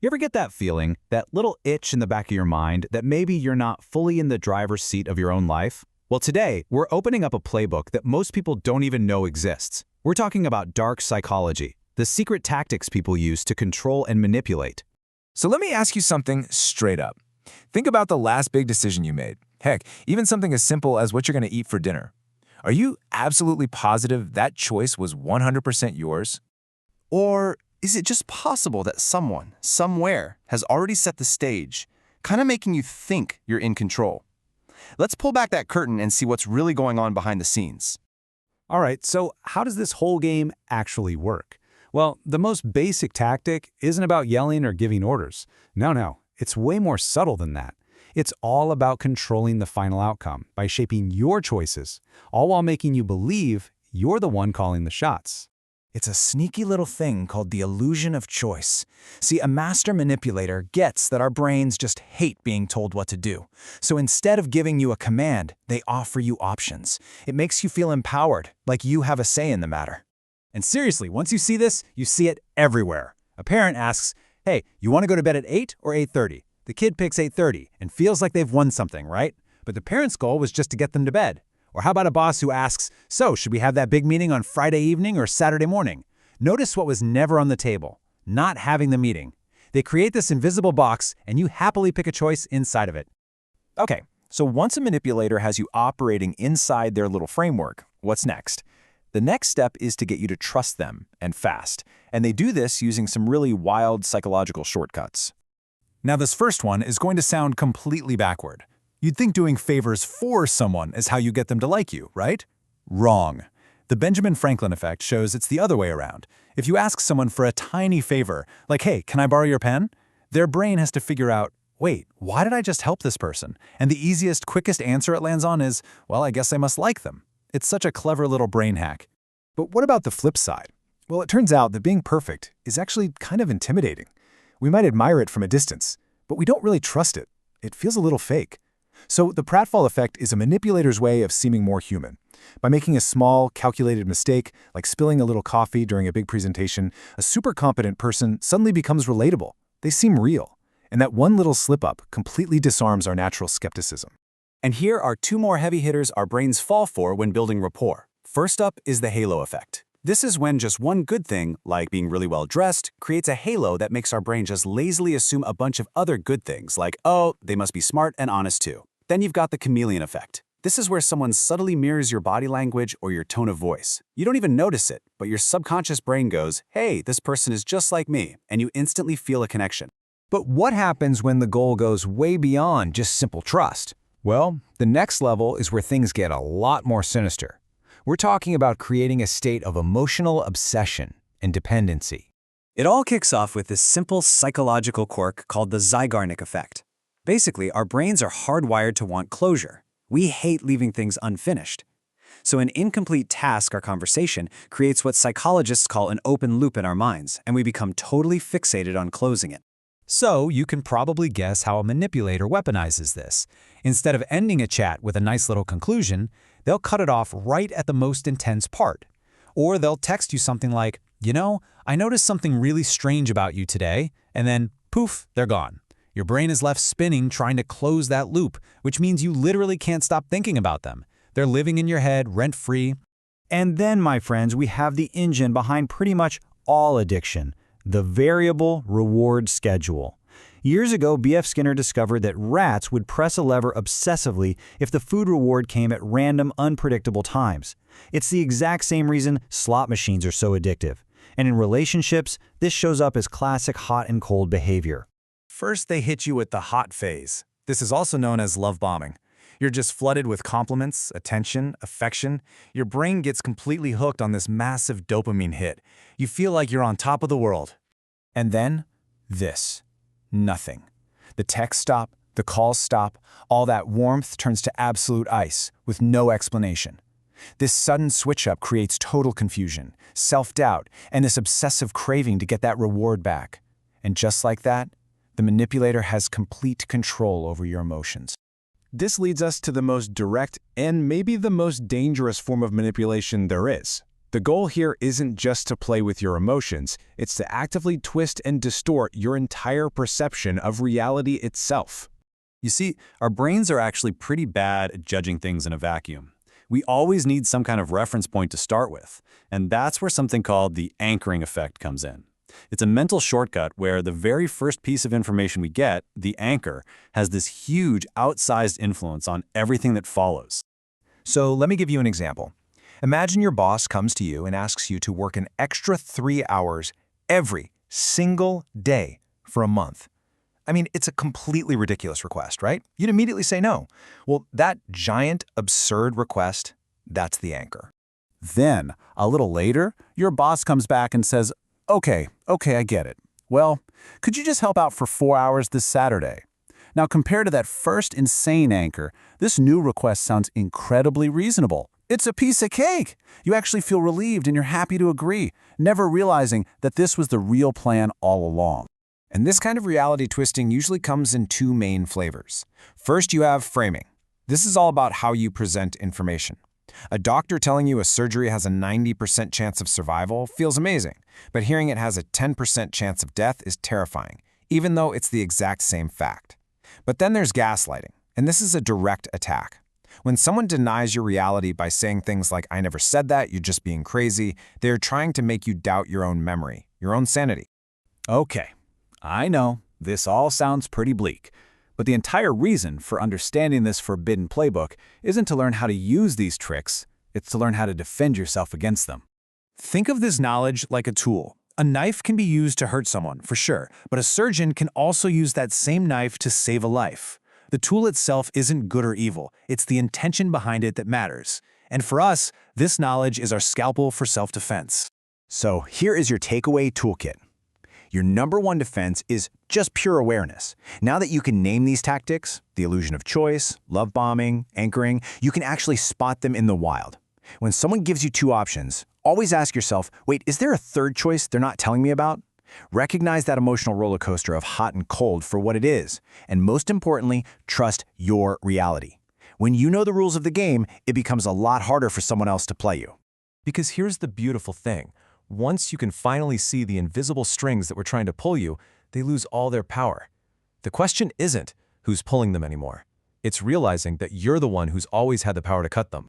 You ever get that feeling, that little itch in the back of your mind that maybe you're not fully in the driver's seat of your own life? Well, today, we're opening up a playbook that most people don't even know exists. We're talking about dark psychology, the secret tactics people use to control and manipulate. So let me ask you something straight up. Think about the last big decision you made. Heck, even something as simple as what you're going to eat for dinner. Are you absolutely positive that choice was 100% yours? Or is it just possible that someone, somewhere, has already set the stage, kind of making you think you're in control? Let's pull back that curtain and see what's really going on behind the scenes. All right, so how does this whole game actually work? Well, the most basic tactic isn't about yelling or giving orders. No, it's way more subtle than that. It's all about controlling the final outcome by shaping your choices, all while making you believe you're the one calling the shots. It's a sneaky little thing called the illusion of choice. See, a master manipulator gets that our brains just hate being told what to do. So instead of giving you a command, they offer you options. It makes you feel empowered, like you have a say in the matter. And seriously, once you see this, you see it everywhere. A parent asks, hey, you want to go to bed at 8 or 8:30? The kid picks 8:30 and feels like they've won something, right? But the parent's goal was just to get them to bed. Or how about a boss who asks, so should we have that big meeting on Friday evening or Saturday morning? Notice what was never on the table: not having the meeting. They create this invisible box, and you happily pick a choice inside of it. Okay, so once a manipulator has you operating inside their little framework, what's next? The next step is to get you to trust them, and fast. And they do this using some really wild psychological shortcuts. Now, this first one is going to sound completely backward. You'd think doing favors for someone is how you get them to like you, right? Wrong. The Benjamin Franklin effect shows it's the other way around. If you ask someone for a tiny favor, like, hey, can I borrow your pen? Their brain has to figure out, wait, why did I just help this person? And the easiest, quickest answer it lands on is, well, I guess I must like them. It's such a clever little brain hack. But what about the flip side? Well, it turns out that being perfect is actually kind of intimidating. We might admire it from a distance, but we don't really trust it. It feels a little fake. So the pratfall effect is a manipulator's way of seeming more human. By making a small, calculated mistake, like spilling a little coffee during a big presentation, a super competent person suddenly becomes relatable. They seem real. And that one little slip-up completely disarms our natural skepticism. And here are two more heavy hitters our brains fall for when building rapport. First up is the halo effect. This is when just one good thing, like being really well dressed, creates a halo that makes our brain just lazily assume a bunch of other good things, like, oh, they must be smart and honest too. Then you've got the chameleon effect. This is where someone subtly mirrors your body language or your tone of voice. You don't even notice it, but your subconscious brain goes, hey, this person is just like me, and you instantly feel a connection. But what happens when the goal goes way beyond just simple trust? Well, the next level is where things get a lot more sinister. We're talking about creating a state of emotional obsession and dependency. It all kicks off with this simple psychological quirk called the Zeigarnik effect. Basically, our brains are hardwired to want closure. We hate leaving things unfinished. So an incomplete task or conversation creates what psychologists call an open loop in our minds, and we become totally fixated on closing it. So you can probably guess how a manipulator weaponizes this. Instead of ending a chat with a nice little conclusion, they'll cut it off right at the most intense part. Or they'll text you something like, you know, I noticed something really strange about you today, and then poof, they're gone. Your brain is left spinning trying to close that loop, which means you literally can't stop thinking about them. They're living in your head rent-free. And then, my friends, we have the engine behind pretty much all addiction: the variable reward schedule. Years ago, B.F. Skinner discovered that rats would press a lever obsessively if the food reward came at random, unpredictable times. It's the exact same reason slot machines are so addictive. And in relationships, this shows up as classic hot and cold behavior. First, they hit you with the hot phase. This is also known as love bombing. You're just flooded with compliments, attention, affection. Your brain gets completely hooked on this massive dopamine hit. You feel like you're on top of the world. And then, this. Nothing. The texts stop, the calls stop, all that warmth turns to absolute ice, with no explanation. This sudden switch-up creates total confusion, self-doubt, and this obsessive craving to get that reward back. And just like that, the manipulator has complete control over your emotions. This leads us to the most direct and maybe the most dangerous form of manipulation there is: The goal here isn't just to play with your emotions, it's to actively twist and distort your entire perception of reality itself. You see, our brains are actually pretty bad at judging things in a vacuum. We always need some kind of reference point to start with, and that's where something called the anchoring effect comes in. It's a mental shortcut where the very first piece of information we get, the anchor, has this huge outsized influence on everything that follows. So let me give you an example. Imagine your boss comes to you and asks you to work an extra 3 hours every single day for a month. I mean, it's a completely ridiculous request, right? You'd immediately say no. Well, that giant, absurd request, that's the anchor. Then, a little later, your boss comes back and says, Okay, I get it. Well, could you just help out for 4 hours this Saturday? Now, compared to that first insane anchor, this new request sounds incredibly reasonable. It's a piece of cake. You actually feel relieved and you're happy to agree, never realizing that this was the real plan all along. And this kind of reality twisting usually comes in two main flavors. First, you have framing. This is all about how you present information. A doctor telling you a surgery has a 90% chance of survival feels amazing, but hearing it has a 10% chance of death is terrifying, even though it's the exact same fact. But then there's gaslighting, and this is a direct attack. When someone denies your reality by saying things like, "I never said that, you're just being crazy," they're trying to make you doubt your own memory, your own sanity. Okay, I know, this all sounds pretty bleak, but the entire reason for understanding this forbidden playbook isn't to learn how to use these tricks, it's to learn how to defend yourself against them. Think of this knowledge like a tool. A knife can be used to hurt someone, for sure, but a surgeon can also use that same knife to save a life. The tool itself isn't good or evil, it's the intention behind it that matters. And for us, this knowledge is our scalpel for self-defense. So here is your takeaway toolkit. Your number one defense is just pure awareness. Now that you can name these tactics, the illusion of choice, love bombing, anchoring, you can actually spot them in the wild. When someone gives you two options, always ask yourself, wait, is there a third choice they're not telling me about? Recognize that emotional roller coaster of hot and cold for what it is, and most importantly, trust your reality. When you know the rules of the game, it becomes a lot harder for someone else to play you. Because here's the beautiful thing. Once you can finally see the invisible strings that were trying to pull you, they lose all their power. The question isn't who's pulling them anymore. It's realizing that you're the one who's always had the power to cut them.